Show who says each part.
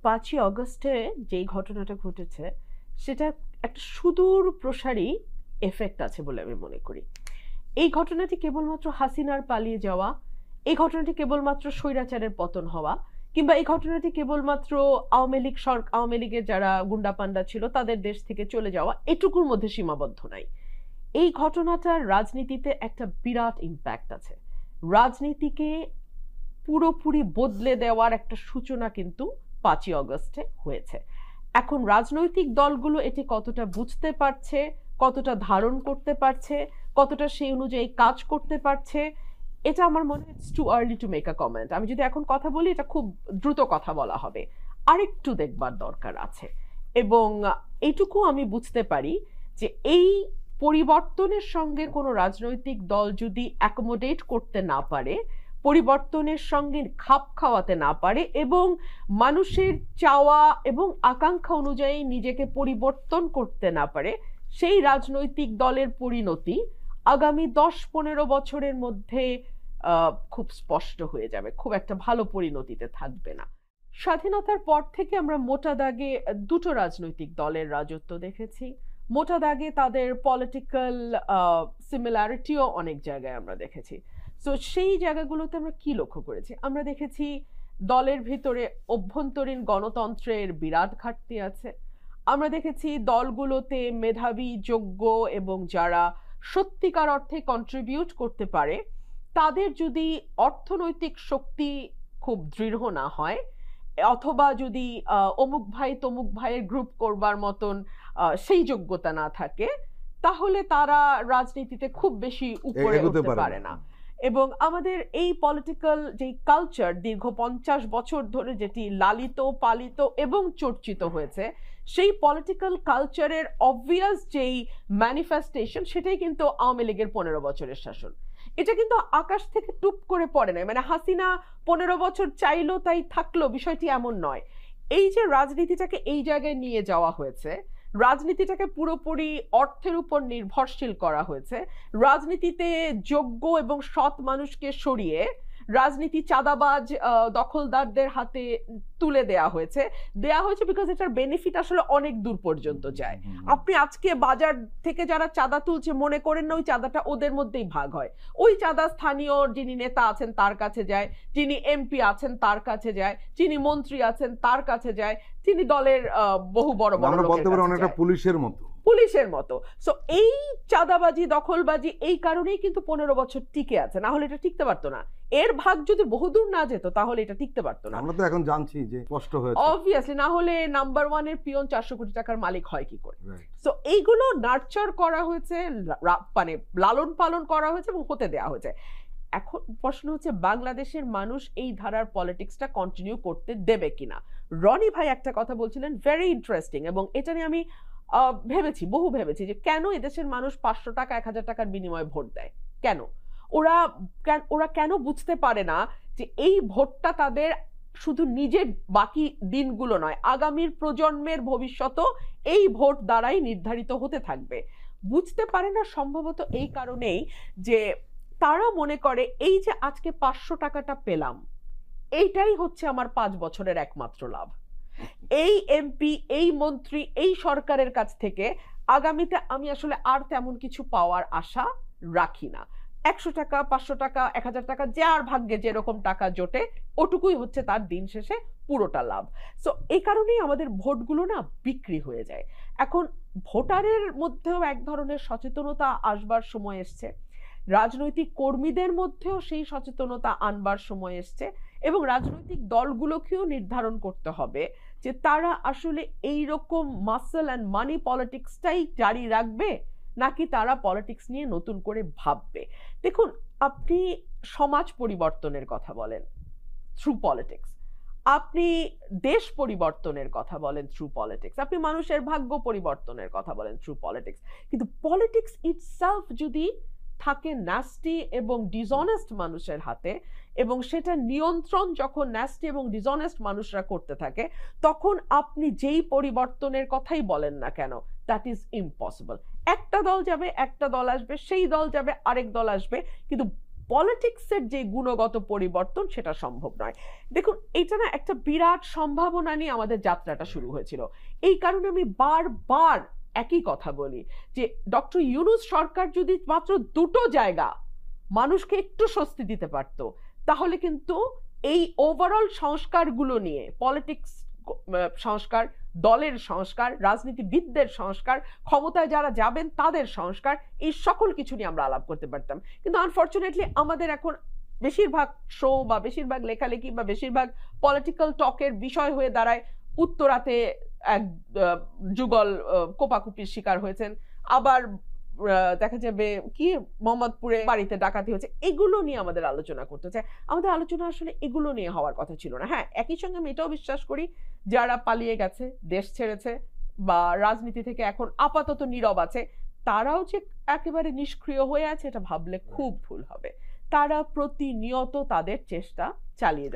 Speaker 1: 5ই অগস্টে যেই ঘটনাটা ঘটেছে সেটা একটা সুদূর প্রসারী এফেক্ট আছে বলে আমি মনে করি। এই ঘটনাটি কেবলমাত্র হাসিনার পালিয়ে যাওয়া, এই ঘটনাটি কেবলমাত্র স্বৈরাচারের পতন হওয়া, কিংবা এই ঘটনাটি কেবলমাত্র আওয়ামী লীগের যারা গুন্ডা পান্ডা ছিল তাদের দেশ থেকে চলে যাওয়া, এটুকুর মধ্যে সীমাবদ্ধ নাই। এই ঘটনাটার রাজনীতিতে একটা বিরাট ইম্প্যাক্ট আছে। রাজনীতিকে পুরোপুরি বদলে দেওয়ার একটা সূচনা কিন্তু 5ই অগস্টে হয়েছে। এখন রাজনৈতিক দলগুলো এটি কতটা বুঝতে পারছে, কতটা ধারণ করতে পারছে, কতটা সেই অনুযায়ী কাজ করতে পারছে, এটা আমার মনে হয় it's too early to make a comment. আমি যদি এখন কথা বলি এটা খুব দ্রুত কথা বলা হবে, আরেকটু দেখবার দরকার আছে। এবং এইটুকু আমি বুঝতে পারি যে এই পরিবর্তনের সঙ্গে কোনো রাজনৈতিক দল যদি অ্যাকোমোডেট করতে না পারে, পরিবর্তনের সঙ্গে খাপ খাওয়াতে না পারে এবং মানুষের চাওয়া এবং আকাঙ্ক্ষা অনুযায়ী নিজেকে পরিবর্তন করতে না পারে, সেই রাজনৈতিক দলের পরিণতি আগামী 10-15 বছরের মধ্যে খুব স্পষ্ট হয়ে যাবে, খুব একটা ভালো পরিণতিতে থাকবে না। স্বাধীনতার পর থেকে আমরা মোটা দাগে দুটো রাজনৈতিক দলের রাজত্ব দেখেছি। মোটা দাগে তাদের পলিটিক্যাল সিমিলারিটিও অনেক জায়গায় আমরা দেখেছি। তো সেই জায়গাগুলোতে আমরা কি লক্ষ্য করেছি? আমরা দেখেছি দলের ভিতরে অভ্যন্তরীণ গণতন্ত্রের বিরাট ঘাটতি আছে। আমরা দেখেছি দলগুলোতে মেধাবী, যোগ্য এবং যারা সত্যিকার অর্থে কন্ট্রিবিউট করতে পারে তাদের যদি অর্থনৈতিক শক্তি খুব দৃঢ় না হয়, অথবা যদি অমুক ভাই তমুক ভাইয়ের গ্রুপ করবার মতন সেই যোগ্যতা না থাকে, তাহলে তারা রাজনীতিতে খুব বেশি উপরে উঠতে পারে না। এবং আমাদের এই পলিটিক্যাল যে কালচার দীর্ঘ 50 বছর ধরে যেটি লালিত পালিত এবং চর্চিত হয়েছে, সেই পলিটিক্যাল কালচারের অবভিয়াস যেই ম্যানিফেস্টেশন সেটাই কিন্তু আওয়ামী লীগের 15 বছরের শাসন। এটা কিন্তু আকাশ থেকে টুপ করে পড়ে নাই, মানে হাসিনা 15 বছর চাইলো তাই থাকলো, বিষয়টি এমন নয়। এই যে রাজনীতিটাকে এই জায়গায় নিয়ে যাওয়া হয়েছে, রাজনীতিটাকে পুরোপুরি অর্থের উপর নির্ভরশীল করা হয়েছে, রাজনীতিতে যোগ্য এবং সৎ মানুষকে সরিয়ে রাজনীতি চাঁদাবাজ দখলদারদের হাতে তুলে দেয়া হয়েছে বিকজ এটার বেনিফিট আসলে অনেক দূর পর্যন্ত যায়। আপনি আজকে বাজার থেকে যারা চাঁদা তুলছে মনে করেন না ওই চাঁদাটা ওদের মধ্যেই ভাগ হয়, ওই চাঁদা স্থানীয় যিনি নেতা আছেন তার কাছে যায়, যিনি এমপি আছেন তার কাছে যায়, যিনি মন্ত্রী আছেন তার কাছে যায়, যিনি দলের বহু বড় বড় পুলিশের মতো। সো এই চাঁদাবাজি দখলবাজি এই কারণেই কিন্তু 15 বছর টিকে আছে, না হলে এটা টিকতে পারতো না। এর ভাগ যদি বহুদূর না যেত তাহলে এটা টিকতে পারতো না।
Speaker 2: আমরা তো এখন জানছি যে স্পষ্ট হয়েছে
Speaker 1: অবভিয়াসলি, না হলে নাম্বার 1 এর পিয়ন 400 কোটি টাকার মালিক হয় কি করে? সো এইগুলো নার্চার করা হয়েছে, মানে লালন পালন করা হয়েছে এবং হতে দেয়া হয়েছে। এখন প্রশ্ন হচ্ছে বাংলাদেশের মানুষ এই ধারার পলিটিক্সটা কন্টিনিউ করতে দেবে কিনা। রনি ভাই একটা কথা বলছিলেন ভেরি ইন্টারেস্টিং, এবং এটা নিয়ে আমি বহু ভেবেছি যে কেন এদেশের মানুষ 500 টাকা 1000 টাকার বিনিময়ে ভোট দেয়। কেন ওরা কেন বুঝতে পারে না যে এই ভোটটা তাদের শুধু নিজের বাকি দিনগুলো নয়, আগামীর প্রজন্মের ভবিষ্যৎও এই ভোট দ্বারাই নির্ধারিত হতে থাকবে। বুঝতে পারে না সম্ভবত এই কারণেই যে তারা মনে করে এই যে আজকে 500 টাকাটা পেলাম, এইটাই হচ্ছে আমার 5 বছরের একমাত্র লাভ। এই এমপি, এই মন্ত্রী, এই সরকারের কাছ থেকে আগামীতে আমি আসলে আর তেমন কিছু পাওয়ার আশা রাখি না। 100 টাকা 500 টাকা 1000 টাকা যার ভাগ্যে যেরকম টাকা জোটে ওটুকুই হচ্ছে তার দিন শেষে পুরোটা লাভ। সো এই কারণেই আমাদের ভোটগুলো না বিক্রি হয়ে যায়। এখন ভোটারের মধ্যেও এক ধরনের সচেতনতা আসবার সময় এসছে, রাজনৈতিক কর্মীদের মধ্যেও সেই সচেতনতা আনবার সময় এসছে, এবং রাজনৈতিক দলগুলোকেও নির্ধারণ করতে হবে যে তারা আসলে এই রকম মাসল অ্যান্ড মানি পলিটিক্সটাই জারি রাখবে নাকি তারা পলিটিক্স নিয়ে নতুন করে ভাববে। দেখুন, আপনি সমাজ পরিবর্তনের কথা বলেন থ্রু পলিটিক্স, আপনি দেশ পরিবর্তনের কথা বলেন থ্রু পলিটিক্স, আপনি মানুষের ভাগ্য পরিবর্তনের কথা বলেন থ্রু পলিটিক্স, কিন্তু পলিটিক্স ইটসেলফ যদি থাকে ন্যাস্টি এবং ডিসঅনেস্ট মানুষের হাতে, এবং সেটা নিয়ন্ত্রণ যখন ন্যাস্টি এবং ডিসঅনেস্ট মানুষরা করতে থাকে, তখন আপনি যেই পরিবর্তনের কথাই বলেন না কেন দ্যাট ইজ ইম্পসিবল। একটা দল যাবে, একটা দল আসবে, সেই দল যাবে, আরেক দল আসবে, কিন্তু পলিটিক্সের যে গুণগত পরিবর্তন সেটা সম্ভব নয়। দেখুন, এটা না একটা বিরাট সম্ভাবনা নিয়ে আমাদের যাত্রাটা শুরু হয়েছিল। এই কারণে আমি বারবার একই কথা বলি যে ডক্টর ইউনূস সরকার যদি মাত্র দুটো জায়গা মানুষকে একটু স্বস্তি দিতে পারত, তাহলে কিন্তু এই ওভারঅল সংস্কারগুলো নিয়ে, পলিটিক্স সংস্কার, দলের সংস্কার, রাজনীতিবিদদের সংস্কার, ক্ষমতায় যারা যাবেন তাদের সংস্কার, এই সকল কিছু নিয়ে আমরা আলাপ করতে পারতাম। কিন্তু আনফরচুনেটলি আমাদের এখন বেশিরভাগ শো বা বেশিরভাগ লেখালেখি বা বেশিরভাগ পলিটিক্যাল টকের বিষয় হয়ে দাঁড়ায় উত্তরাতে এক যুগল কোপাকুপির শিকার হয়েছেন, আবার দেখা যাবে কি মোহাম্মদপুরে বাড়িতে ডাকাতি হচ্ছে, এগুলো নিয়ে আমাদের আলোচনা করতে চাই। আমাদের আলোচনা আসলে এগুলো নিয়ে হওয়ার কথা ছিল না। হ্যাঁ, একই সঙ্গে আমি এটাও বিশ্বাস করি যারা পালিয়ে গেছে, দেশ ছেড়েছে বা রাজনীতি থেকে এখন আপাতত নীরব আছে, তারাও যে একেবারে নিষ্ক্রিয় হয়ে আছে এটা ভাবলে খুব ভুল হবে। তারা প্রতিনিয়ত তাদের চেষ্টা চালিয়ে যাচ্ছে।